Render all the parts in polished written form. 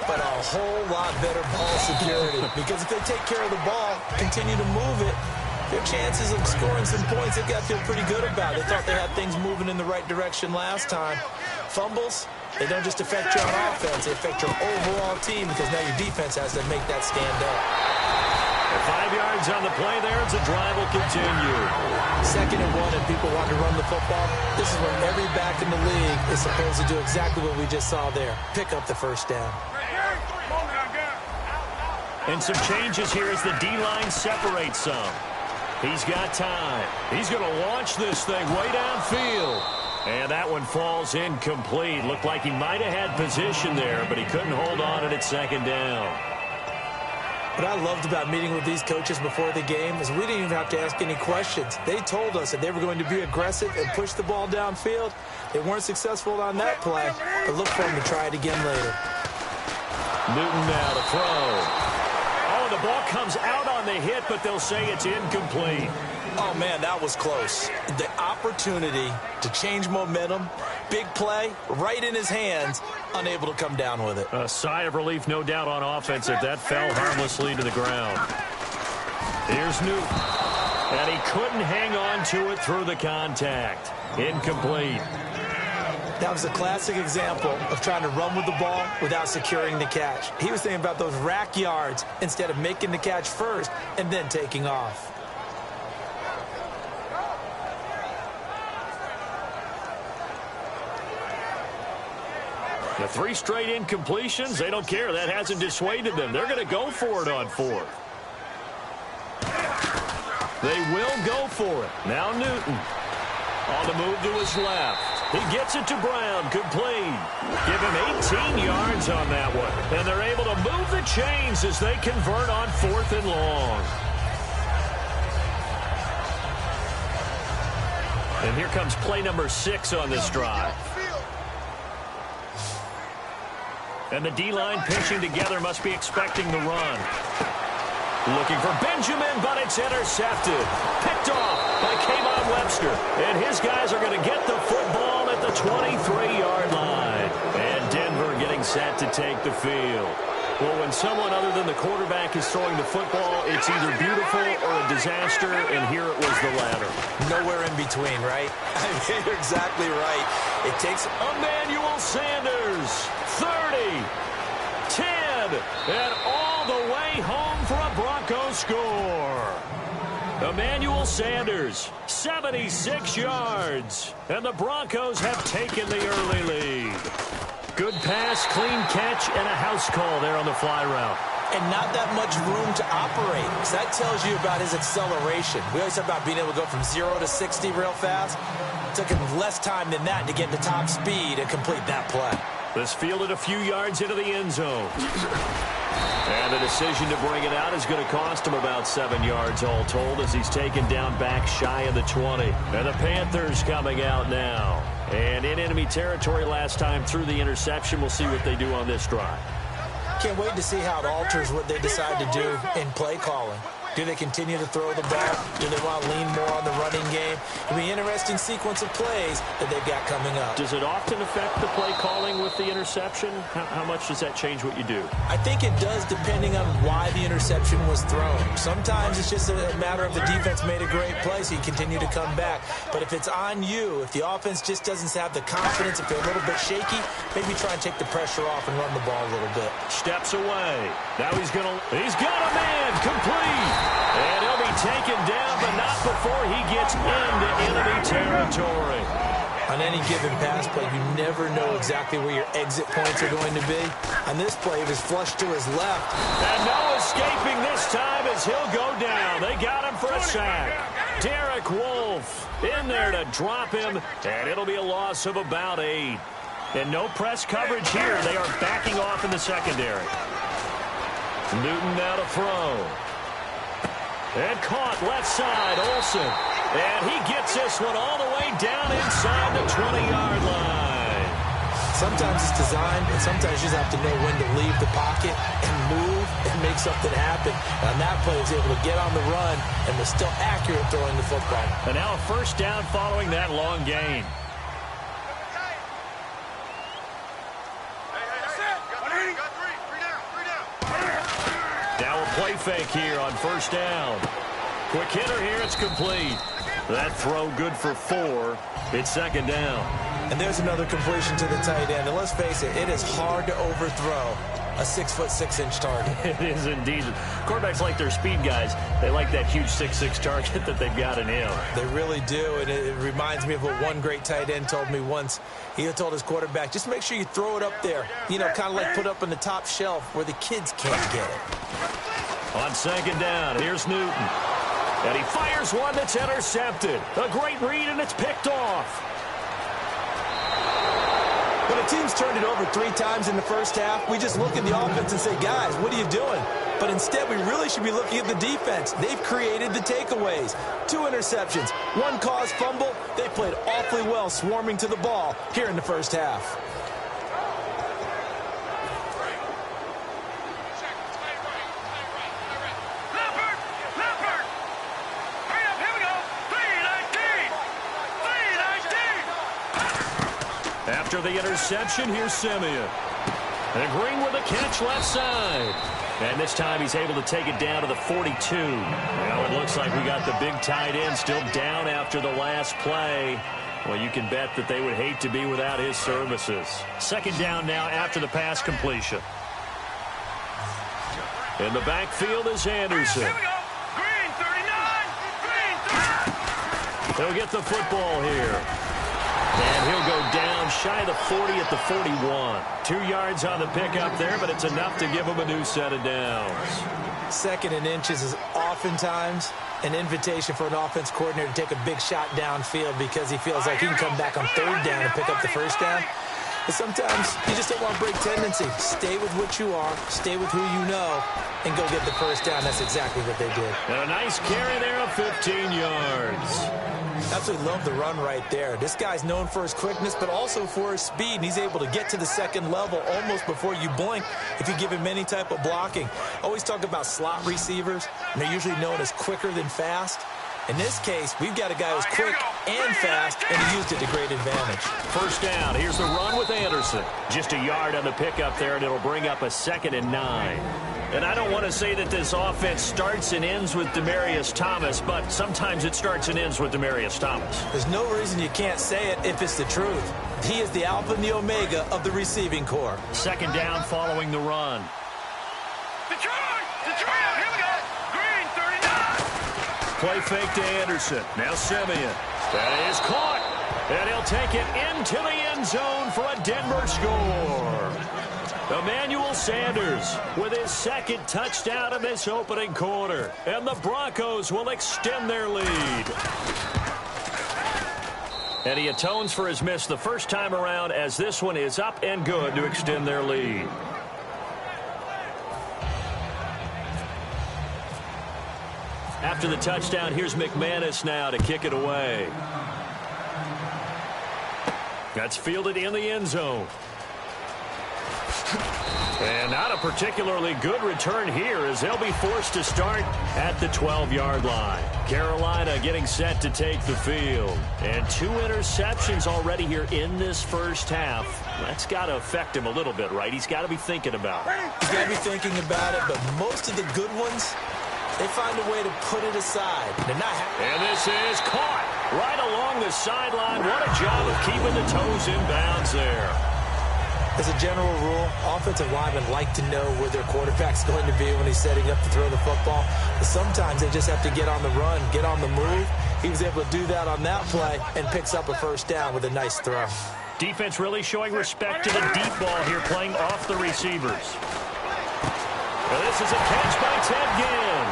but a whole lot better ball security. Because if they take care of the ball, continue to move it, their chances of scoring some points, they've got to feel pretty good about it. They thought they had things moving in the right direction last time. Fumbles, they don't just affect you on offense, they affect your overall team because now your defense has to make that stand up. 5 yards on the play there as the drive will continue. 2nd and 1 and people want to run the football. This is when every back in the league is supposed to do exactly what we just saw there. Pick up the first down. And some changes here as the D-line separates some. He's got time. He's going to launch this thing way downfield. And that one falls incomplete. Looked like he might have had position there, but he couldn't hold on at 2nd down. What I loved about meeting with these coaches before the game is we didn't even have to ask any questions. They told us that they were going to be aggressive and push the ball downfield. They weren't successful on that play, but look for them to try it again later. Newton now to throw. Oh, the ball comes out on the hit, but they'll say it's incomplete. Oh, man, that was close. The opportunity to change momentum, big play, right in his hands, unable to come down with it. A sigh of relief, no doubt, on offense if that fell harmlessly to the ground. Here's Newton. And he couldn't hang on to it through the contact. Incomplete. That was a classic example of trying to run with the ball without securing the catch. He was thinking about those rack yards instead of making the catch first and then taking off. The 3 straight incompletions, they don't care. That hasn't dissuaded them. They're going to go for it on 4th. They will go for it. Now Newton on the move to his left. He gets it to Brown, complete. Give him 18 yards on that one. And they're able to move the chains as they convert on 4th and long. And here comes play number 6 on this drive. And the D-line pinching together must be expecting the run. Looking for Benjamin, but it's intercepted. Picked off by Kayvon Webster. And his guys are going to get the football at the 23-yard line. And Denver getting set to take the field. Well, when someone other than the quarterback is throwing the football, it's either beautiful or a disaster, and here it was the latter. Nowhere in between, right? I mean, you're exactly right. It takes Emmanuel Sanders, 30, 10, and all the way home for a Broncos score. Emmanuel Sanders, 76 yards, and the Broncos have taken the early lead. Good pass, clean catch, and a house call there on the fly route. And not that much room to operate. So that tells you about his acceleration. We always talk about being able to go from 0 to 60 real fast. It took him less time than that to get to top speed and complete that play. This fielded a few yards into the end zone. And the decision to bring it out is going to cost him about 7 yards all told as he's taken down back shy of the 20. And the Panthers coming out now. And in enemy territory last time through the interception. We'll see what they do on this drive. Can't wait to see how it alters what they decide to do in play calling. Do they continue to throw the ball? Do they want to lean more on the running game? It'll be an interesting sequence of plays that they've got coming up. Does it often affect the play calling with the interception? How much does that change what you do? I think it does depending on why the interception was thrown. Sometimes it's just a matter of the defense made a great play, so you continue to come back. But if it's on you, if the offense just doesn't have the confidence, if they're a little bit shaky, maybe try and take the pressure off and run the ball a little bit. Steps away. Now he's got a man complete. And he'll be taken down, but not before he gets into enemy territory. On any given pass play, you never know exactly where your exit points are going to be. On this play, it was flushed to his left. And no escaping this time as he'll go down. They got him for a sack. Derek Wolfe in there to drop him, and it'll be a loss of about 8. And no press coverage here. They are backing off in the secondary. Newton now to throw. And caught left side, Olsen. And he gets this one all the way down inside the 20-yard line. Sometimes it's designed, and sometimes you just have to know when to leave the pocket and move and make something happen. On that play, he was able to get on the run and was still accurate throwing the football. And now a first down following that long gain. play fake here on first down. Quick hitter here. It's complete. That throw good for 4. It's second down. And there's another completion to the tight end. And let's face it, it is hard to overthrow a 6'6" target. It is indeed. Quarterbacks like their speed guys. They like that huge 6'6" target that they've got in him. They really do, and it reminds me of what one great tight end told me once. He told his quarterback, just make sure you throw it up there. You know, kind of like put up on the top shelf where the kids can't get it. On second down, here's Newton. And he fires one that's intercepted. A great read, and it's picked off. When a team's turned it over 3 times in the first half, we just look at the offense and say, guys, what are you doing? But instead, we really should be looking at the defense. They've created the takeaways. 2 interceptions, 1 caused fumble. They played awfully well swarming to the ball here in the first half. After the interception, here's Simeon. And Green with a catch left side. And this time he's able to take it down to the 42. Well, it looks like we got the big tight end still down after the last play. Well, you can bet that they would hate to be without his services. Second down now after the pass completion. In the backfield is Anderson. Here we go. Green, 39. Green, 30. He'll get the football here. And he'll go down shy of the 40 at the 41. 2 yards on the pickup there, but it's enough to give him a new set of downs. 2nd and inches is oftentimes an invitation for an offense coordinator to take a big shot downfield because he feels like he can come back on 3rd down and pick up the first down. But sometimes you just don't want to break tendency. Stay with what you are, stay with who you know, and go get the first down. That's exactly what they did. And a nice carry there of 15 yards. Absolutely love the run right there. This guy's known for his quickness, but also for his speed. And he's able to get to the 2nd level almost before you blink if you give him any type of blocking. Always talk about slot receivers, and they're usually known as quicker than fast. In this case, we've got a guy who's quick and fast, and he used it to great advantage. First down. Here's the run with Anderson. Just a yard on the pickup there, and it'll bring up a 2nd and 9. And I don't want to say that this offense starts and ends with Demaryius Thomas, but sometimes it starts and ends with Demaryius Thomas. There's no reason you can't say it if it's the truth. He is the alpha and the omega of the receiving corps. Second down following the run. Detroit, here we go. Green, 39. Play fake to Anderson. Now Simeon. That is caught. And he'll take it into the end zone for a Denver score. Emmanuel Sanders with his 2nd touchdown in this opening quarter. And the Broncos will extend their lead. And he atones for his miss the first time around as this one is up and good to extend their lead. After the touchdown, here's McManus now to kick it away. That's fielded in the end zone. And not a particularly good return here as they'll be forced to start at the 12-yard line. Carolina getting set to take the field. And 2 interceptions already here in this first half. That's got to affect him a little bit, right? He's got to be thinking about it. He's got to be thinking about it, but most of the good ones, they find a way to put it aside. They're not happy. And this is caught right along the sideline. What a job of keeping the toes in bounds there. As a general rule, offensive linemen like to know where their quarterback's going to be when he's setting up to throw the football. But sometimes they just have to get on the run, get on the move. He was able to do that on that play and picks up a first down with a nice throw. Defense really showing respect to the deep ball here, playing off the receivers. Well, this is a catch by Ted Ginn.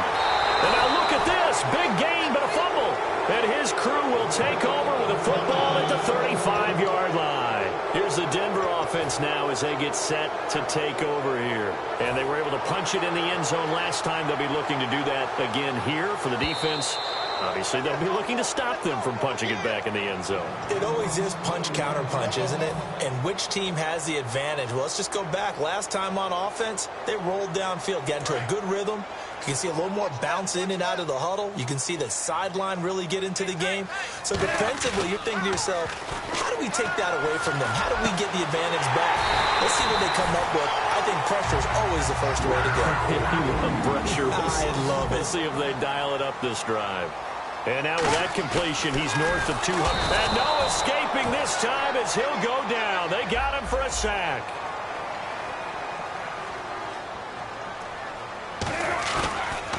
And now look at this. Big gain, but a fumble. And his crew will take over with a football at the 35-yard line. Here's the Denver offense now as they get set to take over here. And they were able to punch it in the end zone last time. They'll be looking to do that again here for the defense. Obviously, they'll be looking to stop them from punching it back in the end zone. It always is punch-counter-punch, isn't it? And which team has the advantage? Well, let's just go back. Last time on offense, they rolled downfield, got into a good rhythm. You can see a little more bounce in and out of the huddle. You can see the sideline really get into the game. So defensively, you're thinking to yourself, how do we take that away from them? How do we get the advantage back? Let's see what they come up with. I think pressure is always always the first way to go. Pressure. I love it. We'll see if they dial it up this drive. And now with that completion, he's north of 200. And no escaping this time as he'll go down. They got him for a sack.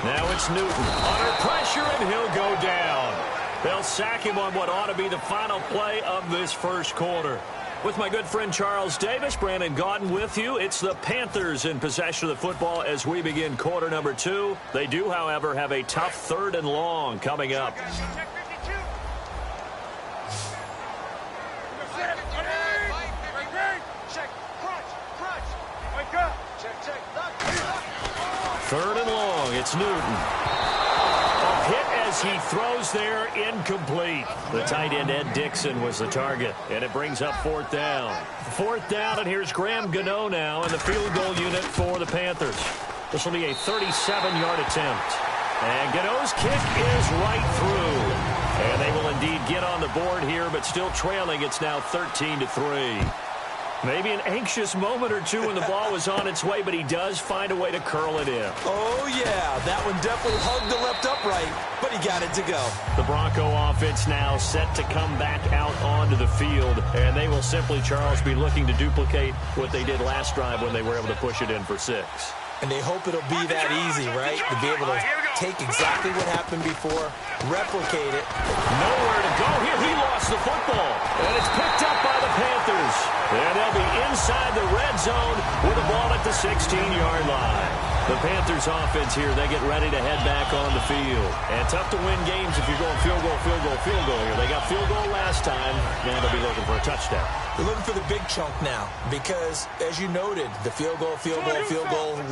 Now it's Newton under pressure, and he'll go down. They'll sack him on what ought to be the final play of this first quarter. With my good friend Charles Davis, Brandon Gaudin with you. It's the Panthers in possession of the football as we begin quarter number 2. They do, however, have a tough 3rd and long coming up. Third and long, it's Newton. A hit as he throws there, incomplete. The tight end, Ed Dixon, was the target, and it brings up 4th down. 4th down, and here's Graham Gano now in the field goal unit for the Panthers. This will be a 37-yard attempt. And Gano's kick is right through. And they will indeed get on the board here, but still trailing. It's now 13-3. Maybe an anxious moment or two when the ball was on its way, but he does find a way to curl it in. Oh, yeah. That one definitely hugged the left upright, but he got it to go. The Bronco offense now set to come back out onto the field, and they will simply, Charles, be looking to duplicate what they did last drive when they were able to push it in for 6. And they hope it'll be that easy, right? To be able to take exactly what happened before, replicate it. Nowhere to go here. He lost the football, and it's picked up by the Panthers. And they'll be inside the red zone with the ball at the 16-yard line. The Panthers offense here, they get ready to head back on the field. And tough to win games if you're going field goal, field goal, field goal here. They got field goal last time. Now they'll be looking for a touchdown. They're looking for the big chunk now because, as you noted, the field goal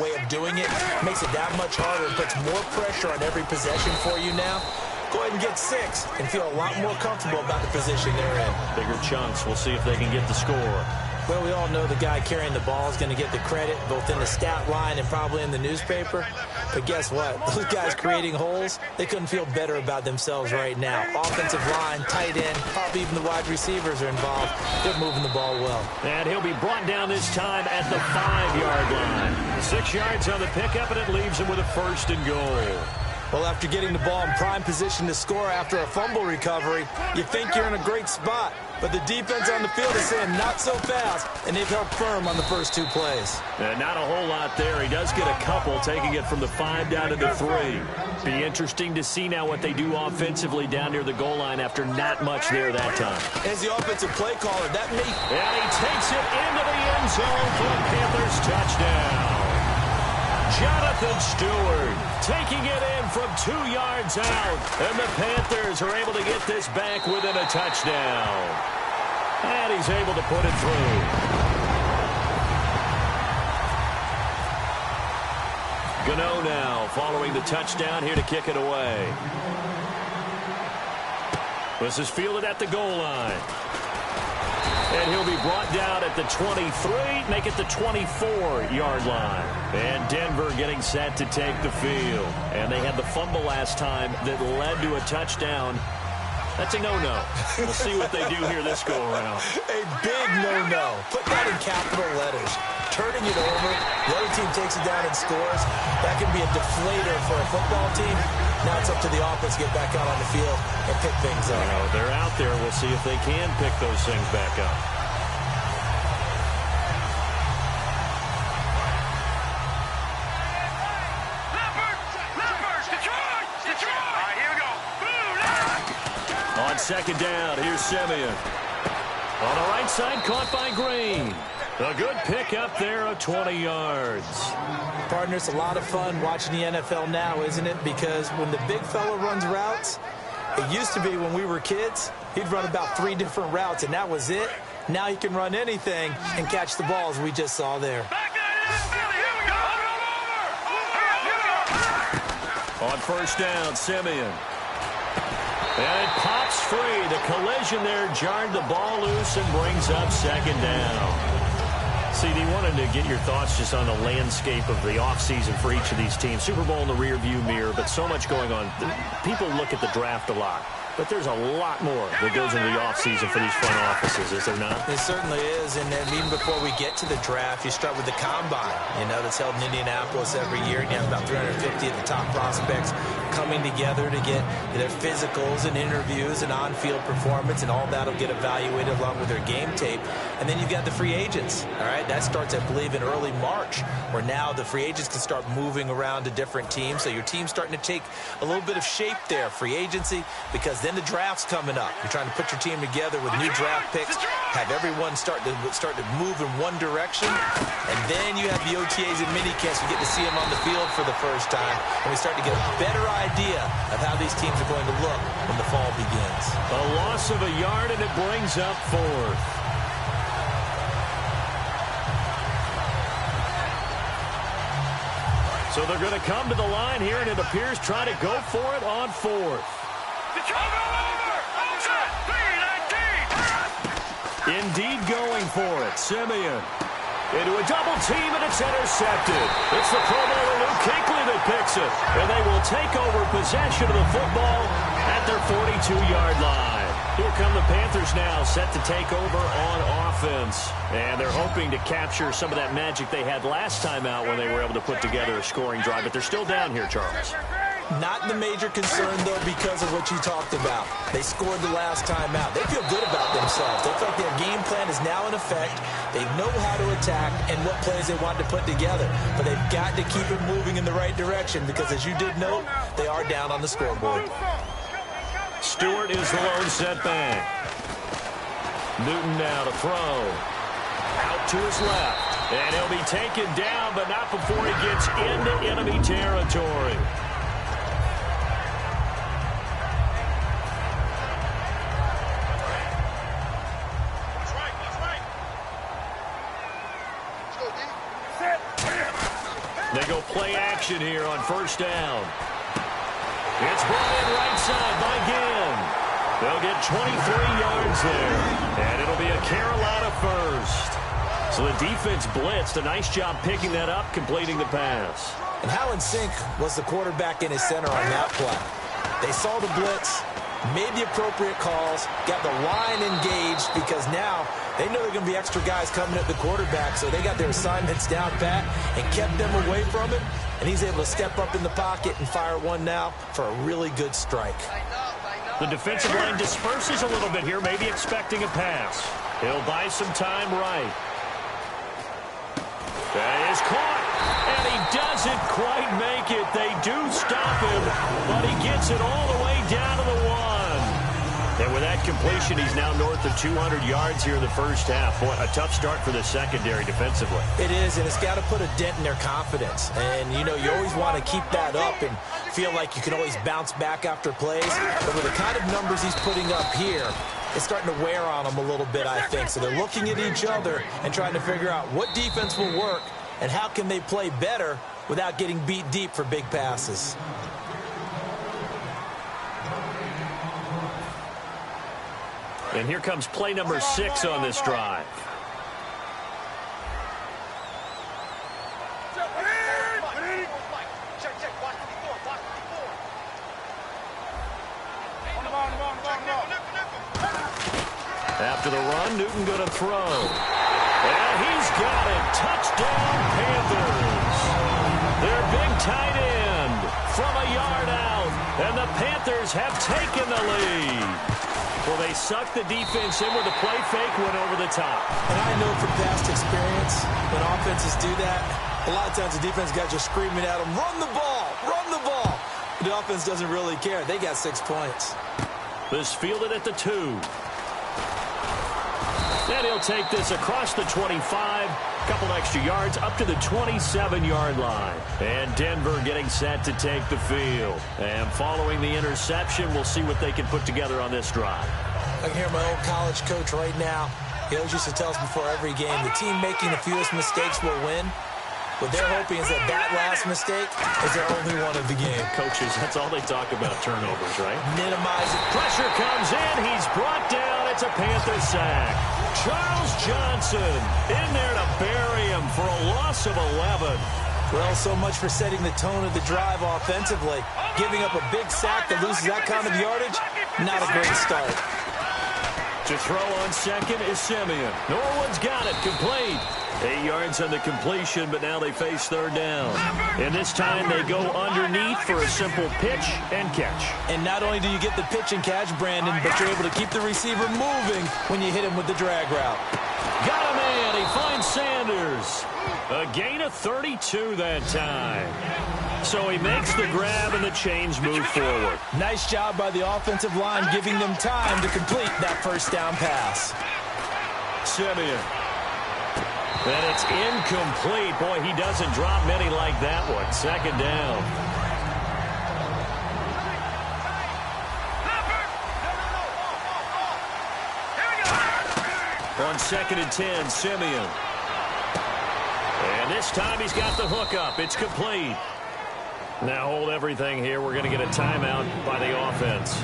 way of doing it makes it that much harder and puts more pressure on every possession for you now. Go ahead and get 6 and feel a lot more comfortable about the position they're in. Bigger chunks. We'll see if they can get the score. Well, we all know the guy carrying the ball is going to get the credit, both in the stat line and probably in the newspaper. But guess what? Those guys creating holes, they couldn't feel better about themselves right now. Offensive line, tight end, probably even the wide receivers are involved. They're moving the ball well. And he'll be brought down this time at the 5-yard line. 6 yards on the pickup, and it leaves him with a 1st and goal. Well, after getting the ball in prime position to score after a fumble recovery, you think you're in a great spot. But the defense on the field is saying not so fast, and they've held firm on the first 2 plays. Not a whole lot there. He does get a couple, taking it from the 5 down to the 3. Be interesting to see now what they do offensively down near the goal line after not much there that time. As the offensive play caller, that may... And he takes it into the end zone for the Panthers touchdown. Jonathan Stewart taking it in from 2 yards out. And the Panthers are able to get this back within a touchdown. And he's able to put it through. Gano now following the touchdown here to kick it away. This is fielded at the goal line. And he'll be brought down at the 23, make it the 24-yard line. And Denver getting set to take the field. And they had the fumble last time that led to a touchdown. That's a no-no. We'll see what they do here this go-around. A big no-no. Put that in capital letters. Turning it over, the other team takes it down and scores. That can be a deflator for a football team. Now it's up to the offense to get back out on the field and pick things up. They're out there. We'll see if they can pick those things back up. Detroit! All right, here we go. Blue, on 2nd down, here's Simeon. On the right side, caught by Green. A good pickup there of 20 yards. Partner, it's a lot of fun watching the NFL now, isn't it? Because when the big fella runs routes, it used to be when we were kids, he'd run about 3 different routes, and that was it. Now he can run anything and catch the balls we just saw there. On 1st down, Simeon. And it pops free. The collision there jarred the ball loose and brings up 2nd down. CD, wanted to get your thoughts just on the landscape of the offseason for each of these teams. Super Bowl in the rearview mirror, but so much going on. People look at the draft a lot. But there's a lot more that goes into the offseason for these front offices, is there not? It certainly is, and then even before we get to the draft, you start with the combine, that's held in Indianapolis every year, and you have about 350 of the top prospects coming together to get their physicals and interviews and on-field performance, and all that will get evaluated along with their game tape. And then you've got the free agents, all right? That starts, I believe, in early March, where now the free agents can start moving around to different teams, so your team's starting to take a little bit of shape there, free agency, because then the draft's coming up. You're trying to put your team together with new draft picks, have everyone start to move in one direction, and then you have the OTAs and minicamps. You get to see them on the field for the first time, and we start to get a better idea of how these teams are going to look when the fall begins. A loss of a yard, and it brings up fourth. So they're going to come to the line here, and it appears try to go for it on fourth. Indeed going for it. Simeon into a double team, and it's intercepted. It's the Pro Bowler Luke Kuechly that picks it. And they will take over possession of the football at their 42-yard line. Here come the Panthers now, set to take over on offense. And they're hoping to capture some of that magic they had last time out when they were able to put together a scoring drive. But they're still down here, Charles. Not the major concern, though, because of what you talked about. They scored the last time out. They feel good about themselves. They feel like their game plan is now in effect. They know how to attack and what plays they want to put together. But they've got to keep it moving in the right direction because, as you did note, they are down on the scoreboard. Stewart is the lone setback. Newton now to throw. Out to his left. And he'll be taken down, but not before he gets into enemy territory. They go play action here on first down. It's brought in right side by Ginn. They'll get 23 yards there. And it'll be a Carolina first. So the defense blitzed. A nice job picking that up, completing the pass. And how in sync was the quarterback in his center on that play? They saw the blitz, made the appropriate calls, got the line engaged because now they know there are going to be extra guys coming at the quarterback, so they got their assignments down pat and kept them away from him, and he's able to step up in the pocket and fire one now for a really good strike. The defensive line disperses a little bit here, maybe expecting a pass. He'll buy some time right. That is caught, and he doesn't quite make it. They do stop him, but he gets it all the way down to the one. And with that completion, he's now north of 200 yards here in the first half. Boy, a tough start for the secondary defensively. It is, and it's got to put a dent in their confidence. And, you always want to keep that up and feel like you can always bounce back after plays. But with the kind of numbers he's putting up here, it's starting to wear on them a little bit, I think. So they're looking at each other and trying to figure out what defense will work and how can they play better without getting beat deep for big passes. And here comes play number 6 on this drive. After the run, Newton going to throw. And he's got it. Touchdown, Panthers. Their big tight end from a yard out. And the Panthers have taken the lead. Well, they sucked the defense in with a play fake, went over the top. And I know from past experience, when offenses do that, a lot of times the defense guys are screaming at them, run the ball, run the ball. The offense doesn't really care. They got 6 points. This fielded at the 2. And he'll take this across the 25. Couple extra yards up to the 27-yard line. And Denver getting set to take the field. And following the interception, we'll see what they can put together on this drive. I can hear my old college coach right now. He always used to tell us before every game, the team making the fewest mistakes will win. What they're hoping is that last mistake is their only one of the game. Coaches, that's all they talk about, turnovers, right? Minimize it. Pressure comes in. He's brought down. It's a Panther sack. Charles Johnson in there to bury him for a loss of 11. Well, so much for setting the tone of the drive offensively. Giving up a big sack that loses that kind of yardage, Not a great start. To throw on second is Simeon. Norwood's got it, complete. 8 yards on the completion, but now they face third down. And this time they go underneath for a simple pitch and catch. And not only do you get the pitch and catch, Brandon, but you're able to keep the receiver moving when you hit him with the drag route. Got a man. He finds Sanders. A gain of 32 that time. So he makes the grab and the chains move forward. Nice job by the offensive line, giving them time to complete that first down pass. Simeon. And it's incomplete. Boy, he doesn't drop many like that one. Second down. On 2nd and 10, Simeon. And this time he's got the hook up. It's complete. Now hold everything here. We're going to get a timeout by the offense.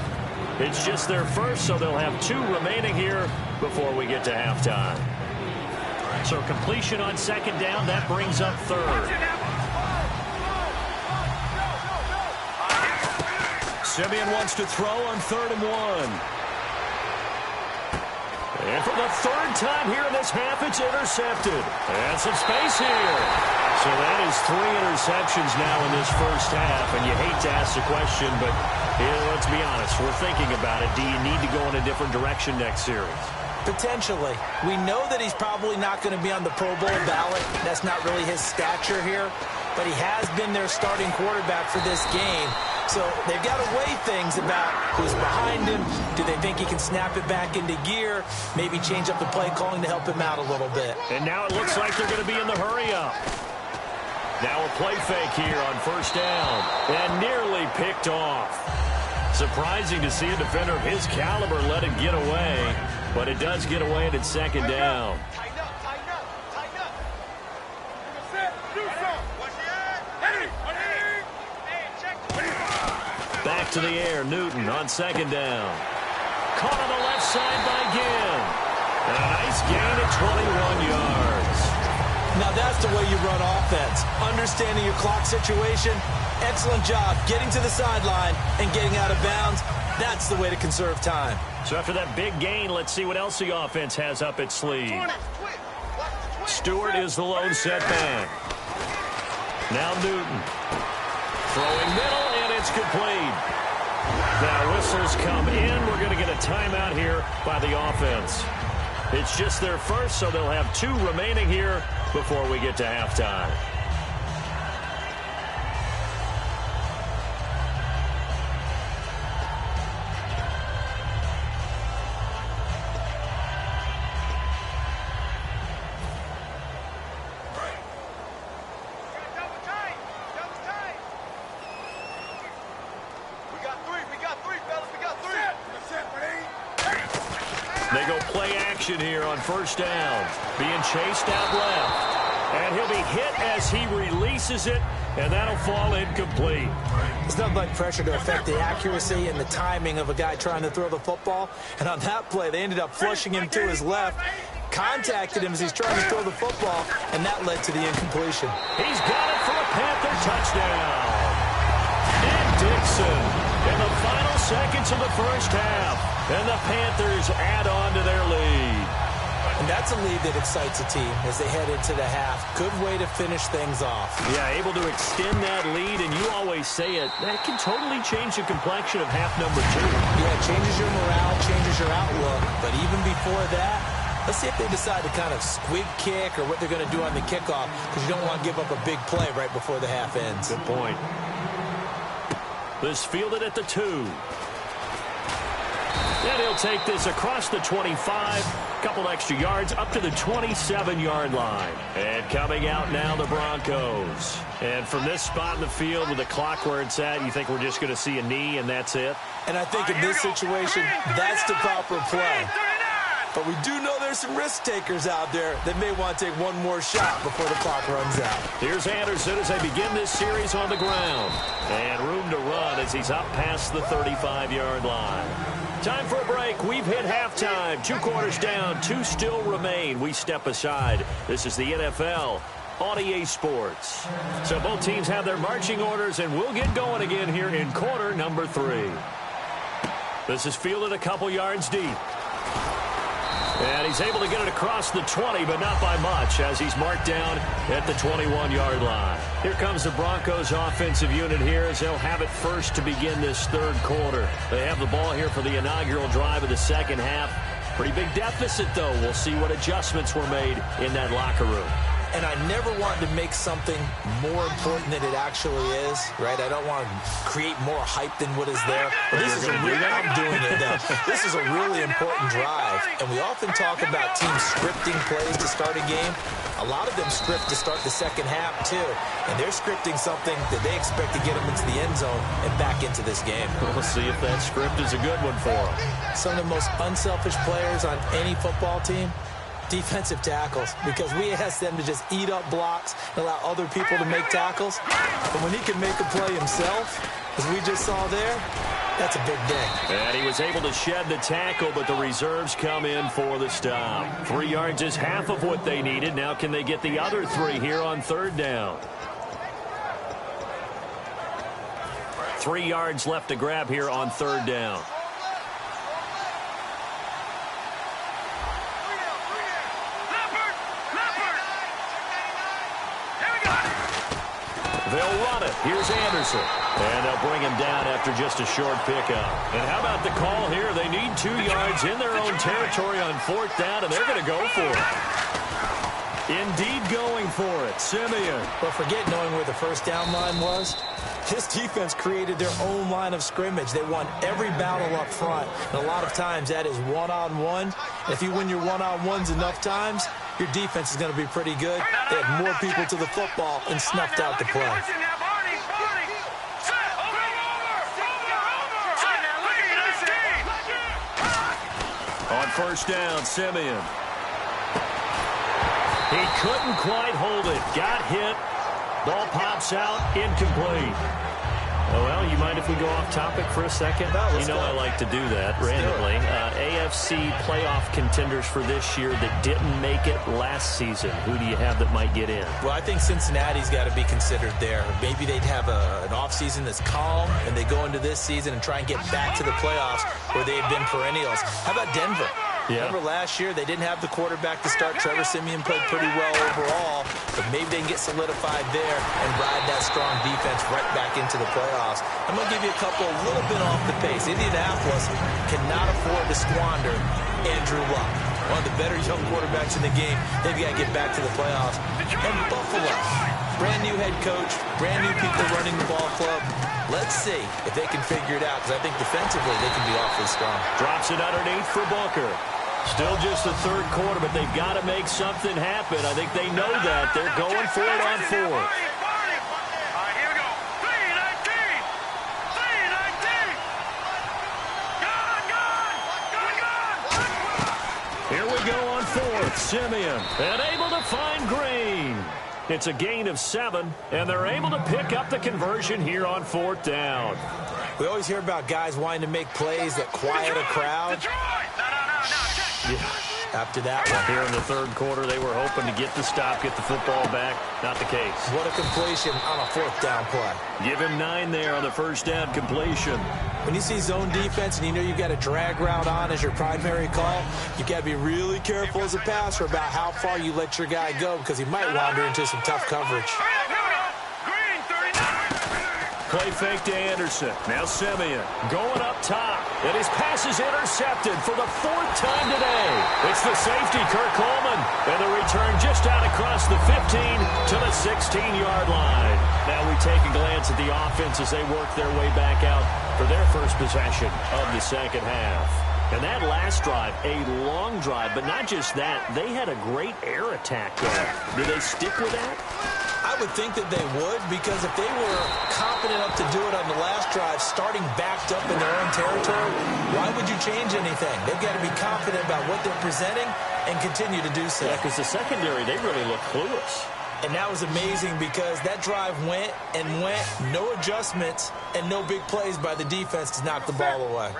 It's just their first, so they'll have 2 remaining here before we get to halftime. So completion on 2nd down. That brings up 3rd. Simeon wants to throw on 3rd and 1. And for the 3rd time here in this half, it's intercepted. And some space here. So that is 3 interceptions now in this first half. And you hate to ask the question, but let's be honest. We're thinking about it. Do you need to go in a different direction next series? Potentially. We know that he's probably not going to be on the Pro Bowl ballot. That's not really his stature here. But he has been their starting quarterback for this game. So they've got to weigh things about who's behind him. Do they think he can snap it back into gear? Maybe change up the play calling to help him out a little bit. And now it looks like they're going to be in the hurry-up. Now a play fake here on 1st down. And nearly picked off. Surprising to see a defender of his caliber let it get away. But it does get away and it's 2nd down. Back to the air, Newton on 2nd down. Caught on the left side by Ginn. And a nice gain at 21 yards. Now that's the way you run offense. Understanding your clock situation. Excellent job getting to the sideline and getting out of bounds. That's the way to conserve time. So after that big gain, let's see what else the offense has up its sleeve. Stewart is the lone setback. Now Newton. Throwing middle, and it's complete. Now whistles come in. We're going to get a timeout here by the offense. It's just their first, so they'll have 2 remaining here before we get to halftime. They go play action here on 1st down. Being chased out left. And he'll be hit as he releases it, and that'll fall incomplete. It's nothing like pressure to affect the accuracy and the timing of a guy trying to throw the football. And on that play, they ended up flushing him to his left, contacted him as he's trying to throw the football, and that led to the incompletion. He's got it for a Panther touchdown. And Dixon in the final seconds of the first half. And the Panthers add on to their lead. And that's a lead that excites a team as they head into the half. Good way to finish things off. Yeah, able to extend that lead, and you always say it, that can totally change the complexion of half number 2. Yeah, it changes your morale, changes your outlook. But even before that, let's see if they decide to kind of squib kick or what they're going to do on the kickoff, because you don't want to give up a big play right before the half ends. Good point. This fielded at the 2. And he'll take this across the 25, couple extra yards up to the 27-yard line. And coming out now, the Broncos. And from this spot in the field with the clock where it's at, you think we're just going to see a knee and that's it? And I think in this situation, that's the proper play. But we do know there's some risk takers out there that may want to take one more shot before the clock runs out. Here's Anderson as they begin this series on the ground. And room to run as he's up past the 35-yard line. Time for a break. We've hit halftime. 2 quarters down. 2 still remain. We step aside. This is the NFL on EA Sports. So both teams have their marching orders, and we'll get going again here in quarter number 3. This is fielded a couple yards deep. And he's able to get it across the 20, but not by much, as he's marked down at the 21-yard line. Here comes the Broncos offensive unit here as they'll have it first to begin this third quarter. They have the ball here for the inaugural drive of the second half. Pretty big deficit, though. We'll see what adjustments were made in that locker room. And I never wanted to make something more important than it actually is, right? I don't want to create more hype than what is there. But this is I'm doing it now. This is a really important drive. And we often talk about teams scripting plays to start a game. A lot of them script to start the second half, too. And they're scripting something that they expect to get them into the end zone and back into this game. We'll see if that script is a good one for them. Some of the most unselfish players on any football team, defensive tackles, because we ask them to just eat up blocks and allow other people to make tackles. But when he can make a play himself, as we just saw there, that's a big day. And he was able to shed the tackle, but the reserves come in for the stop. 3 yards is half of what they needed. Now can they get the other 3 here on third down? 3 yards left to grab here on third down. They'll run it. Here's Anderson. And they'll bring him down after just a short pickup. And how about the call here? They need 2 yards in their own territory on fourth down, and they're going to go for it. Indeed going for it. Simeon. But forget knowing where the first down line was. This defense created their own line of scrimmage. They won every battle up front. And a lot of times that is one-on-one. And if you win your one-on-ones enough times, your defense is going to be pretty good. They had more people to the football and snuffed out the play. On first down, Simeon. He couldn't quite hold it. Got hit. Ball pops out, incomplete. Oh, well, you mind if we go off topic for a second? No, you know I like to do that randomly. AFC playoff contenders for this year that didn't make it last season. Who do you have that might get in? Well, I think Cincinnati's got to be considered there. Maybe they'd have an offseason that's calm, and they go into this season and try and get back to the playoffs where they've been perennials. How about Denver? Yeah. Remember last year, they didn't have the quarterback to start. Trevor Siemian played pretty well overall, but maybe they can get solidified there and ride that strong defense right back into the playoffs. I'm going to give you a little bit off the pace. Indianapolis cannot afford to squander Andrew Luck, one of the better young quarterbacks in the game. They've got to get back to the playoffs. And Buffalo, brand new head coach, brand new people running the ball club. Let's see if they can figure it out, because I think defensively they can be awfully strong. Drops it underneath for Booker. Still just the third quarter, but they've got to make something happen. I think they know that. They're going for it on fourth. All right, here we go. 3-19. 3-19. Gone. Here we go on fourth. Simeon, and able to find Green. It's a gain of 7, and they're able to pick up the conversion here on fourth down. We always hear about guys wanting to make plays that quiet a crowd. Yeah. After that one. Here in the third quarter, they were hoping to get the stop, get the football back. Not the case. What a completion on a fourth down play. Give him 9 there on the first down completion. When you see zone defense and you know you've got a drag route on as your primary call, you've got to be really careful as a passer about how far you let your guy go, because he might wander into some tough coverage. Play fake to Anderson. Now Simeon going up top. And his pass is intercepted for the 4th time today. It's the safety, Kirk Coleman. And the return just out across the 15 to the 16-yard line. Now we take a glance at the offense as they work their way back out for their first possession of the second half. And that last drive, a long drive, but not just that. They had a great air attack going. Do they stick with that? I would think that they would, because if they were confident enough to do it on the last drive, starting backed up in their own territory, why would you change anything? They've got to be confident about what they're presenting and continue to do so. Yeah, because the secondary, they really look clueless. And that was amazing, because that drive went and went, no adjustments, and no big plays by the defense to knock the ball away.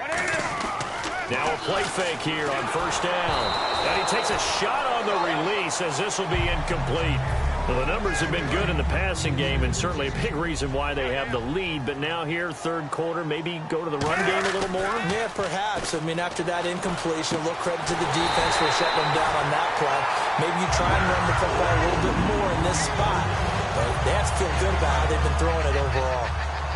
Now a play fake here on first down. And he takes a shot on the release as this will be incomplete. Well, the numbers have been good in the passing game, and certainly a big reason why they have the lead. But now here, third quarter, maybe go to the run game a little more? Yeah, perhaps. I mean, after that incompletion, a little credit to the defense for shutting them down on that play. Maybe you try and run the football a little bit more in this spot. But they have to feel good about how they've been throwing it overall.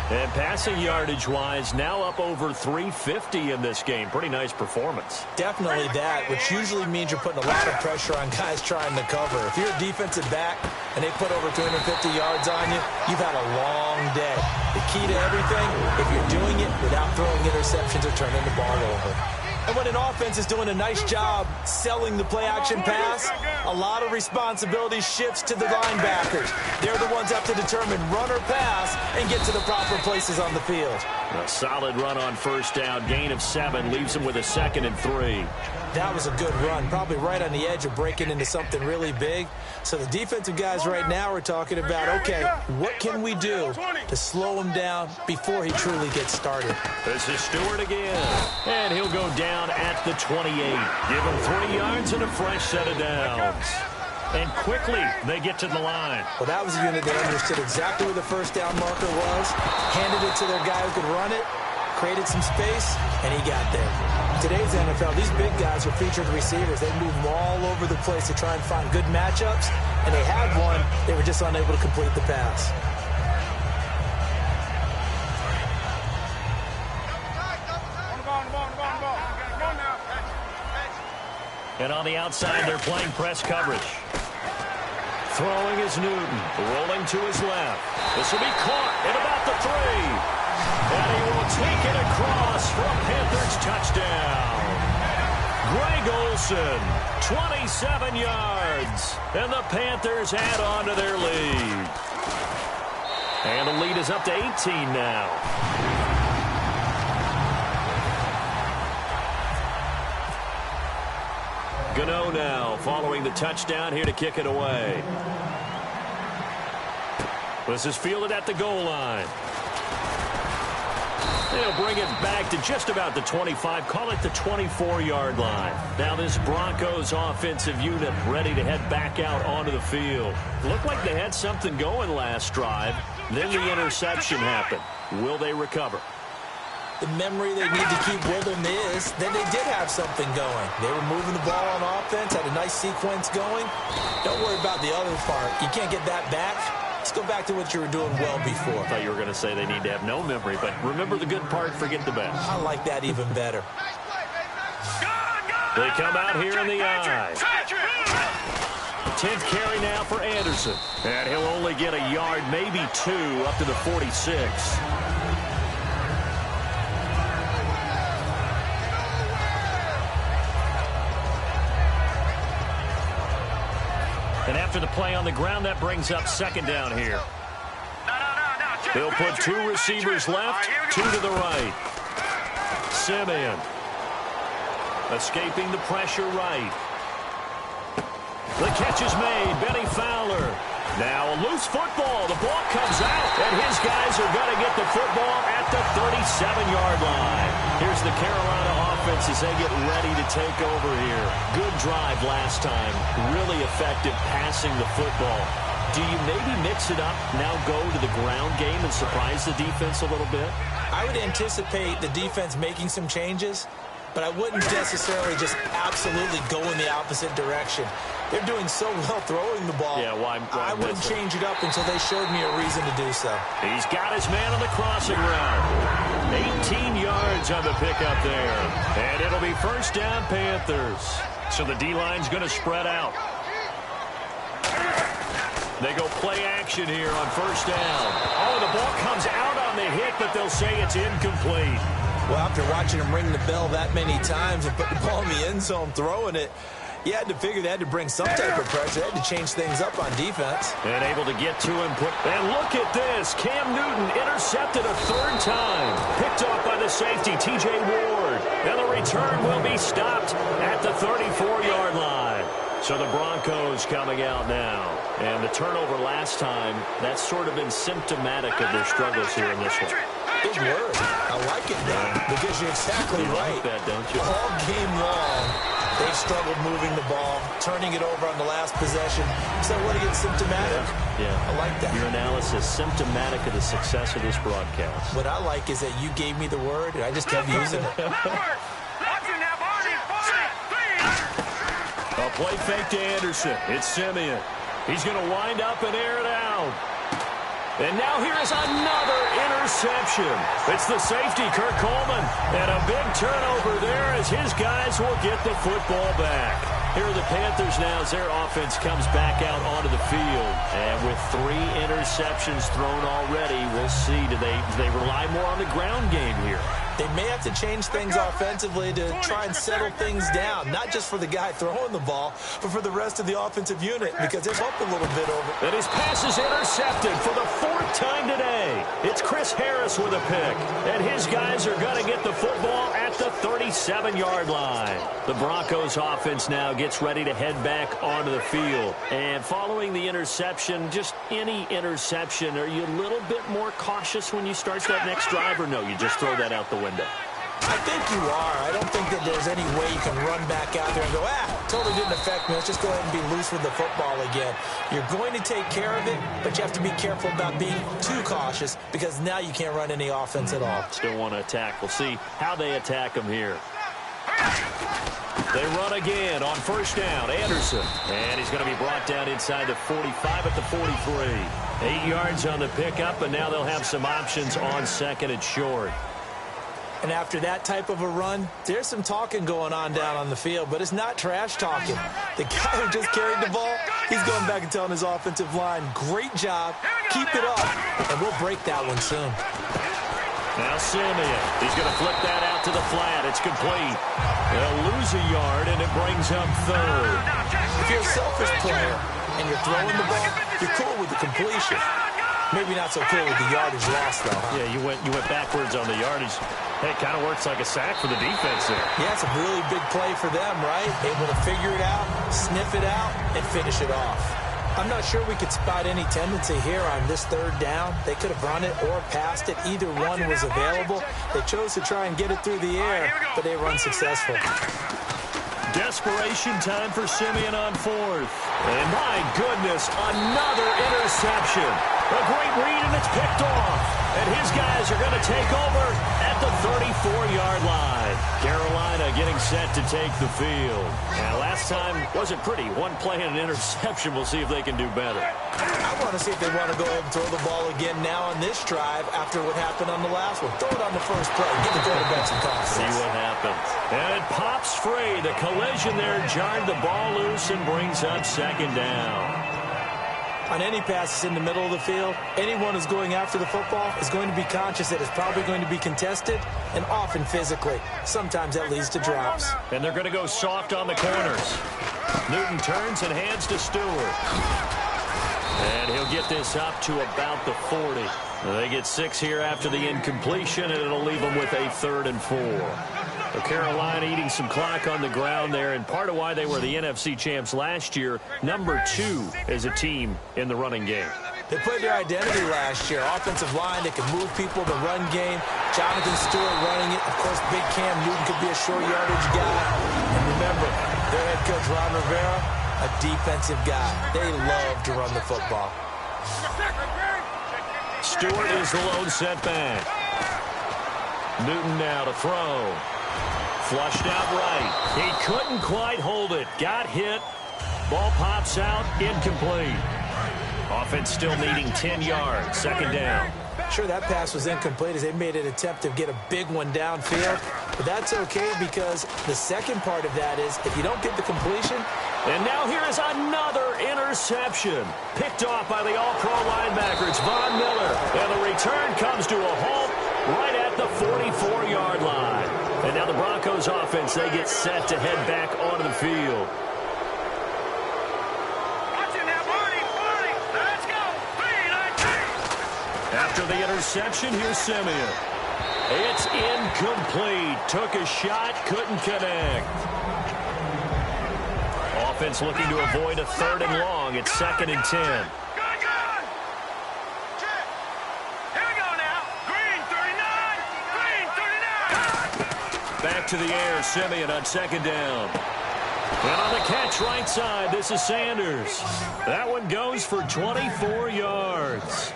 And passing yardage-wise, now up over 350 in this game. Pretty nice performance. Definitely that, which usually means you're putting a lot of pressure on guys trying to cover. If you're a defensive back and they put over 250 yards on you, you've had a long day. The key to everything, if you're doing it without throwing interceptions or turning the ball over. And when an offense is doing a nice job selling the play-action pass, a lot of responsibility shifts to the linebackers. They're the ones that have to determine run or pass and get to the proper places on the field. A solid run on first down. Gain of 7 leaves them with a 2nd and 3. That was a good run, probably right on the edge of breaking into something really big. So the defensive guys right now are talking about, okay, what can we do to slow him down before he truly gets started? This is Stewart again, and he'll go down at the 28. Give him 3 yards and a fresh set of downs. And quickly, they get to the line. Well, that was a unit that understood exactly where the first down marker was, handed it to their guy who could run it, created some space, and he got there. Today's NFL, these big guys are featured receivers. They move them all over the place to try and find good matchups, and they had one. They were just unable to complete the pass. And on the outside, they're playing press coverage. Throwing is Newton, rolling to his left. This will be caught at about the 3. And he will take it across for a Panthers touchdown. Greg Olsen, 27 yards. And the Panthers add on to their lead. And the lead is up to 18 now. Gano now following the touchdown here to kick it away. This is fielded at the goal line. They'll bring it back to just about the 25, call it the 24-yard line. Now this Broncos offensive unit ready to head back out onto the field. Looked like they had something going last drive. Then the interception happened. Will they recover? The memory they need to keep with them is that they did have something going. They were moving the ball on offense, had a nice sequence going. Don't worry about the other part. You can't get that back. Let's go back to what you were doing well before. I thought you were going to say they need to have no memory, but remember the good part, forget the bad. I like that even better. They come out here in the eye. 10th carry now for Anderson. And he'll only get a yard, maybe 2, up to the 46. And after the play on the ground, that brings up 2nd down here. They'll put 2 receivers left, 2 to the right. Simeon escaping the pressure right. The catch is made. Benny Fowler. Now a loose football. The ball comes out, and his guys are going to get the football at the 37-yard line. Here's the Carolina offense as they get ready to take over here. Good drive last time. Really effective passing the football. Do you maybe mix it up, now go to the ground game and surprise the defense a little bit? I would anticipate the defense making some changes, but I wouldn't necessarily just absolutely go in the opposite direction. They're doing so well throwing the ball. Yeah, why I wouldn't change it up until they showed me a reason to do so. He's got his man on the crossing route. 18 yards on the pickup there. And it'll be first down Panthers. So the D-line's going to spread out. They go play action here on first down. Oh, the ball comes out on the hit, but they'll say it's incomplete. Well, after watching him ring the bell that many times and put the ball in the end zone throwing it, you had to figure they had to bring some type of pressure. They had to change things up on defense. And able to get to him. And look at this. Cam Newton intercepted a 3rd time. Picked off by the safety, T.J. Ward. And the return will be stopped at the 34-yard line. So the Broncos coming out now. And the turnover last time, that's sort of been symptomatic of their struggles here in this one. Big word. I like it, though, because you're exactly right. You like that, don't you? All game long, They've struggled moving the ball, turning it over on the last possession. So what do you get symptomatic? Yeah. I like that. Your analysis, symptomatic of the success of this broadcast. What I like is that you gave me the word, and I just kept using it. A play fake to Anderson. It's Simeon. He's going to wind up and air it out. And now here is another interception. It's the safety, Kirk Coleman. And a big turnover there as his guys will get the football back. Here are the Panthers now as their offense comes back out onto the field. And with 3 interceptions thrown already, we'll see. Do they rely more on the ground game here? They may have to change things offensively to try and settle things down, not just for the guy throwing the ball, but for the rest of the offensive unit, because they're up a little bit over. And his pass is intercepted for the 4th time today. It's Chris Harris with a pick, and his guys are going to get the football at the 37-yard line. The Broncos offense now gets ready to head back onto the field. And following the interception, just any interception, are you a little bit more cautious when you start that next drive, or no, you just throw that out the window? I think you are. I don't think that there's any way you can run back out there and go, totally didn't affect me. Let's just go ahead and be loose with the football again. You're going to take care of it, but you have to be careful about being too cautious because now you can't run any offense at all. Still want to attack. We'll see how they attack them here. They run again on first down. Anderson. And he's going to be brought down inside the 45 at the 43. 8 yards on the pickup, and now they'll have some options on second and short. And after that type of a run, there's some talking going on down on the field, but it's not trash talking. The guy who just carried the ball, he's going back and telling his offensive line, great job, keep it up, and we'll break that one soon. Now Simeon, he's going to flip that out to the flat. It's complete. They'll lose a yard, and it brings up 3rd. If you're a selfish player and you're throwing the ball, you're cool with the completion. Maybe not so cool with the yardage loss, though. Huh? Yeah, you went backwards on the yardage. Hey, it kind of works like a sack for the defense there. Yeah, it's a really big play for them, right? Able to figure it out, sniff it out, and finish it off. I'm not sure we could spot any tendency here on this 3rd down. They could have run it or passed it. Either one was available. They chose to try and get it through the air, but they were unsuccessful. Desperation time for Simeon on 4th. And my goodness, another interception. A great read, and it's picked off. And his guys are going to take over at the 34-yard line. Carolina getting set to take the field. And last time wasn't pretty. One play and an interception. We'll see if they can do better. I want to see if they want to go ahead and throw the ball again now on this drive after what happened on the last one. Throw it on the first play. Give the quarterback some confidence. See what happens. And it pops free. The collision there jarred the ball loose and brings up 2nd down. On any passes in the middle of the field, anyone who's going after the football is going to be conscious that it's probably going to be contested and often physically. Sometimes that leads to drops. And they're going to go soft on the corners. Newton turns and hands to Stewart. And he'll get this up to about the 40. They get 6 here after the incompletion, and it'll leave them with a 3rd and 4. So Carolina eating some clock on the ground there, and part of why they were the NFC champs last year, number 2 as a team in the running game. They played their identity last year. Offensive line, they can move people, the run game. Jonathan Stewart running it. Of course, big Cam Newton could be a short yardage guy. And remember, their head coach, Ron Rivera, a defensive guy. They love to run the football. Stewart is the lone setback. Newton now to throw. Flushed out right. He couldn't quite hold it. Got hit. Ball pops out. Incomplete. Offense still needing 10 yards. 2nd down. Sure, that pass was incomplete as they made an attempt to get a big one downfield. But that's okay because the second part of that is if you don't get the completion. And now here is another interception. Picked off by the all-pro linebacker. It's Von Miller. And the return comes to a halt right at the 44-yard line. And now the Broncos offense, they get set to head back onto the field. After the interception, here's Simeon. It's incomplete. Took a shot, couldn't connect. Offense looking to avoid a 3rd and long. It's 2nd and 10. Back to the air, Simeon on 2nd down. And on the catch right side, this is Sanders. That one goes for 24 yards.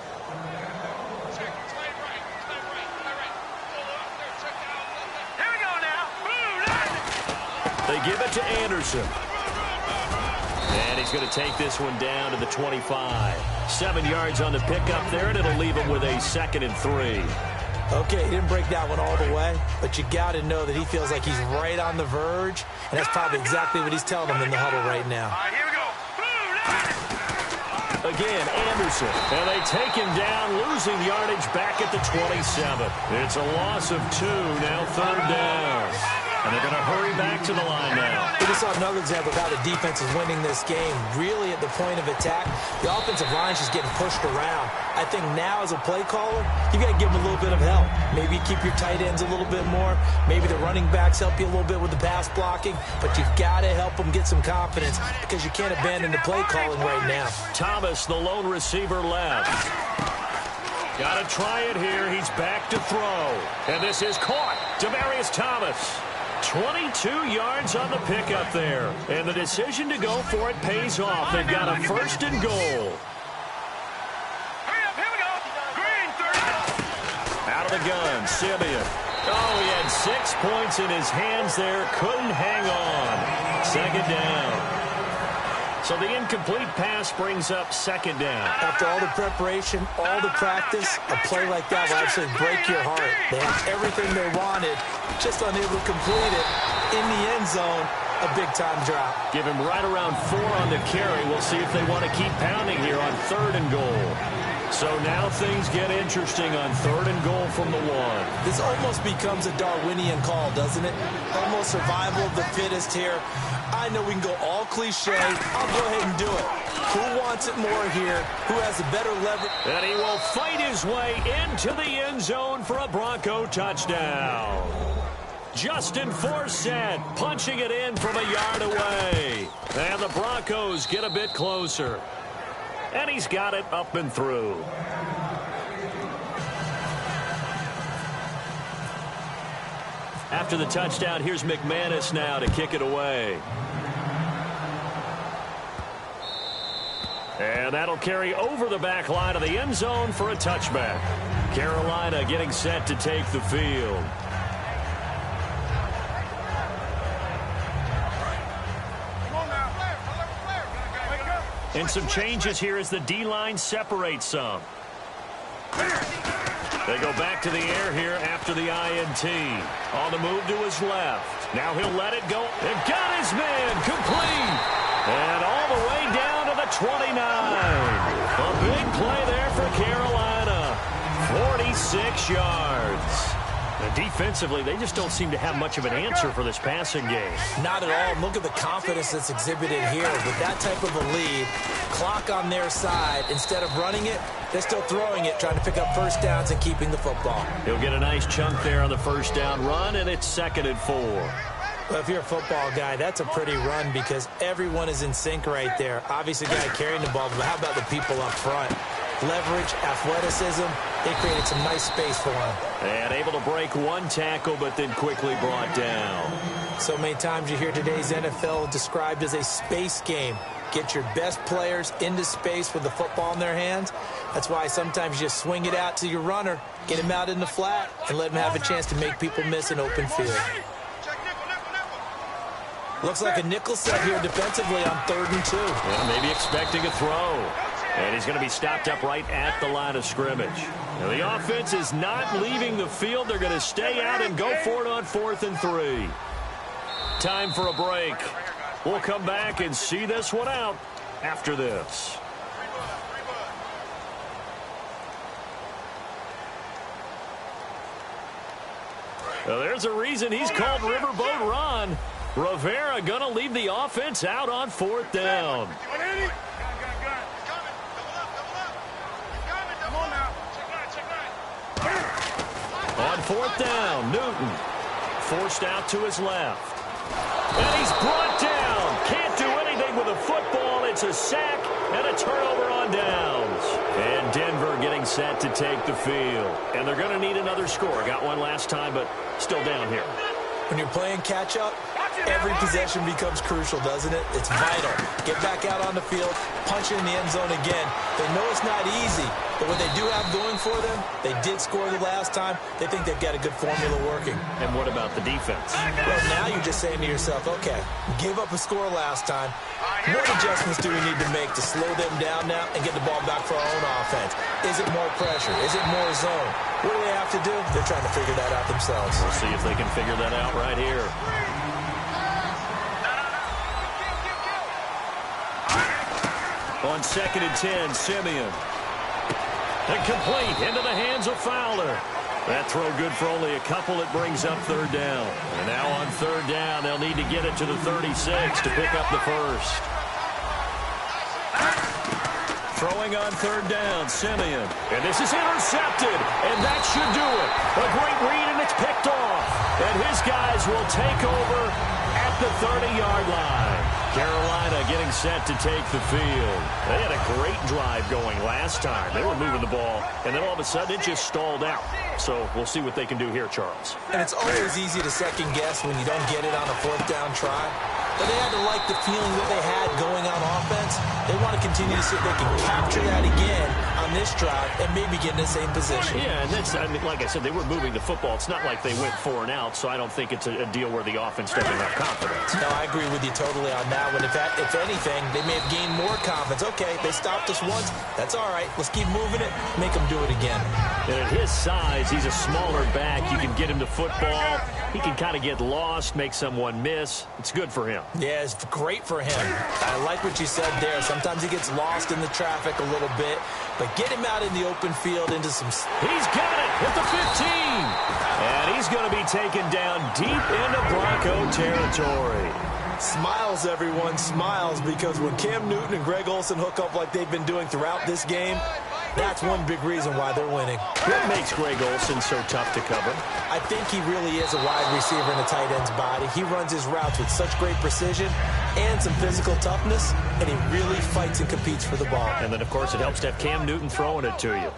Here we go now. They give it to Anderson. And he's going to take this one down to the 25. 7 yards on the pickup there, and it'll leave him with a 2nd and 3. Okay, he didn't break that one all the way, but you got to know that he feels like he's right on the verge, and that's probably exactly what he's telling them in the huddle right now. All right, here we go. Again, Anderson, and they take him down, losing yardage back at the 27. It's a loss of 2, now 3rd down. And they're going to hurry back to the line now. We just saw another example of how the defense is winning this game. Really at the point of attack, the offensive line is just getting pushed around. I think now as a play caller, you got to give them a little bit of help. Maybe keep your tight ends a little bit more. Maybe the running backs help you a little bit with the pass blocking. But you've got to help them get some confidence because you can't abandon the play calling right now. Thomas, the lone receiver, left. Got to try it here. He's back to throw. And this is caught. Demaryius Thomas. 22 yards on the pickup there. And the decision to go for it pays off. They've got a 1st and goal. Hurry up, here we go. Green, 30. Out of the gun, Simeon. Oh, he had 6 points in his hands there. Couldn't hang on. 2nd down. So the incomplete pass brings up 2nd down. After all the preparation, all the practice, a play like that will actually break your heart. They had everything they wanted, just unable to complete it in the end zone. A big-time drop. Give him right around 4 on the carry. We'll see if they want to keep pounding here on 3rd and goal. So now things get interesting on 3rd and goal from the 1. This almost becomes a Darwinian call, doesn't it? Almost survival of the fittest here. I know we can go all cliche. I'll go ahead and do it. Who wants it more here? Who has the better leverage? And he will fight his way into the end zone for a Bronco touchdown. Justin Forsett punching it in from a yard away. And the Broncos get a bit closer. And he's got it up and through. After the touchdown, here's McManus now to kick it away. And that'll carry over the back line of the end zone for a touchback. Carolina getting set to take the field. And some changes here as the D-line separates some. They go back to the air here after the INT. On the move to his left. Now he'll let it go. And got his man complete. And all the way down to the 29. A big play there for Carolina. 46 yards. And defensively, they just don't seem to have much of an answer for this passing game. Not at all. Look at the confidence that's exhibited here. With that type of a lead, clock on their side, instead of running it, they're still throwing it, trying to pick up first downs and keeping the football. He'll get a nice chunk there on the first down run, and it's 2nd and 4. Well, if you're a football guy, that's a pretty run because everyone is in sync right there. Obviously, the guy carrying the ball, but how about the people up front? Leverage, athleticism, they created some nice space for him. And able to break one tackle, but then quickly brought down. So many times you hear today's NFL described as a space game. Get your best players into space with the football in their hands. That's why sometimes you just swing it out to your runner, get him out in the flat, and let him have a chance to make people miss an open field. Looks like a nickel set here defensively on 3rd and 2. Yeah, maybe expecting a throw. And he's going to be stopped up right at the line of scrimmage. Now, the offense is not leaving the field. They're going to stay out and go for it on 4th and 3. Time for a break. We'll come back and see this one out after this. Well, there's a reason he's called Riverboat Ron. Rivera going to leave the offense out on 4th down. On 4th down, Newton forced out to his left. And he's brought down. Can't do anything with a football. It's a sack and a turnover on downs. And Denver getting set to take the field. And they're going to need another score. Got one last time, but still down here. When you're playing catch-up, Every possession becomes crucial, doesn't it? It's vital. Get back out on the field, punch it in the end zone again. They know it's not easy, but what they do have going for them, they did score the last time. They think they've got a good formula working. And what about the defense? Well, now you're just saying to yourself, okay, gave up a score last time. What adjustments do we need to make to slow them down now and get the ball back for our own offense? Is it more pressure? Is it more zone? What do they have to do? They're trying to figure that out themselves. We'll see if they can figure that out right here. On 2nd and 10, Simeon. Incomplete into the hands of Fowler. That throw good for only a couple. It brings up 3rd down. And now on 3rd down, they'll need to get it to the 36 to pick up the first. Throwing on 3rd down, Simeon. And this is intercepted. And that should do it. A great read, and it's picked off. And his guys will take over at the 30-yard line. Carolina getting set to take the field. They had a great drive going last time. They were moving the ball, and then all of a sudden it just stalled out. So we'll see what they can do here, Charles. And it's always easy to second guess when you don't get it on a 4th down try. But they had to like the feeling that they had going on offense. They want to continue to see if they can capture that again on this drive and maybe get in the same position. Yeah, and that's, I mean, like I said, they were moving the football. It's not like they went 4 and out, so I don't think it's a deal where the offense doesn't have confidence. No, I agree with you totally on that one. If anything, they may have gained more confidence. Okay, they stopped us once. That's all right. Let's keep moving it. Make them do it again. And at his size, he's a smaller back. You can get him to football. He can kind of get lost, make someone miss. It's good for him. Yeah, it's great for him. I like what you said there. Sometimes he gets lost in the traffic a little bit, but get him out in the open field into some... He's got it at the 15. And he's going to be taken down deep into Bronco territory. Smiles, everyone, smiles, because when Cam Newton and Greg Olsen hook up like they've been doing throughout this game, that's one big reason why they're winning. What makes Greg Olsen so tough to cover? I think he really is a wide receiver in a tight end's body. He runs his routes with such great precision and some physical toughness, and he really fights and competes for the ball. And then, of course, it helps to have Cam Newton throwing it to you.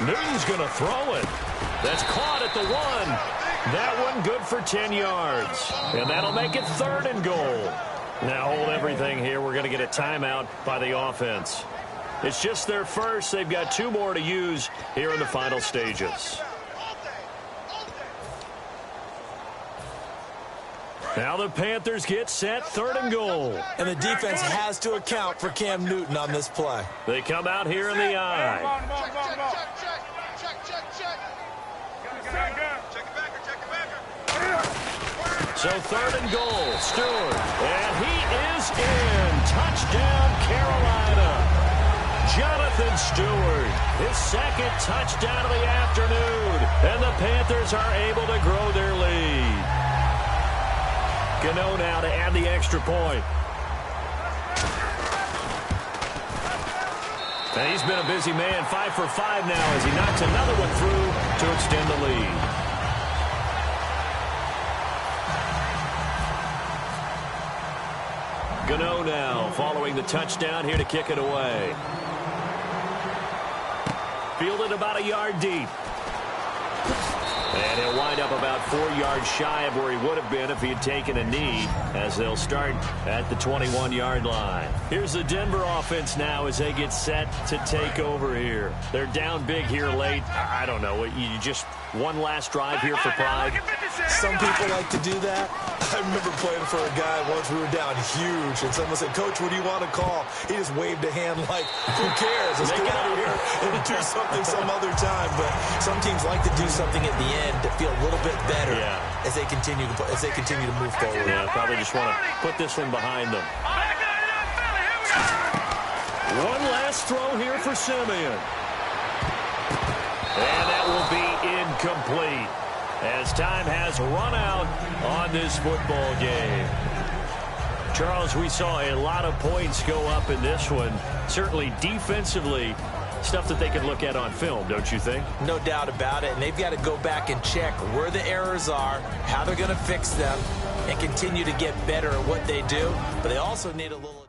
Newton's going to throw it. That's caught at the 1. That one good for 10 yards. And that'll make it 3rd and goal. Now hold everything here. We're going to get a timeout by the offense. It's just their first. They've got 2 more to use here in the final stages. Now the Panthers get set, 3rd and goal. And the defense has to account for Cam Newton on this play. They come out here in the eye. So 3rd and goal, Stewart. And he is in. Touchdown, Carolina. Jonathan Stewart, his 2nd touchdown of the afternoon. And the Panthers are able to grow their lead. Gano now to add the extra point. And he's been a busy man, 5 for 5 now as he knocks another one through to extend the lead. Gano now following the touchdown here to kick it away. Fielded about a yard deep. And he'll wind up about 4 yards shy of where he would have been if he had taken a knee, as they'll start at the 21-yard line. Here's the Denver offense now as they get set to take over here. They're down big here late. I don't know. You just one last drive here for pride. Some people like to do that. I remember playing for a guy once. We were down huge, and someone said, "Coach, what do you want to call?" He just waved a hand like, "Who cares? Let's get out of here and do something some other time." But some teams like to do something at the end to feel a little bit better as they continue to move forward. Yeah, probably just want to put this one behind them. One last throw here for Simeon. And that will be incomplete as time has run out on this football game. Charles, we saw a lot of points go up in this one. Certainly defensively, stuff that they can look at on film, don't you think? No doubt about it. And they've got to go back and check where the errors are, how they're going to fix them, and continue to get better at what they do. But they also need a little...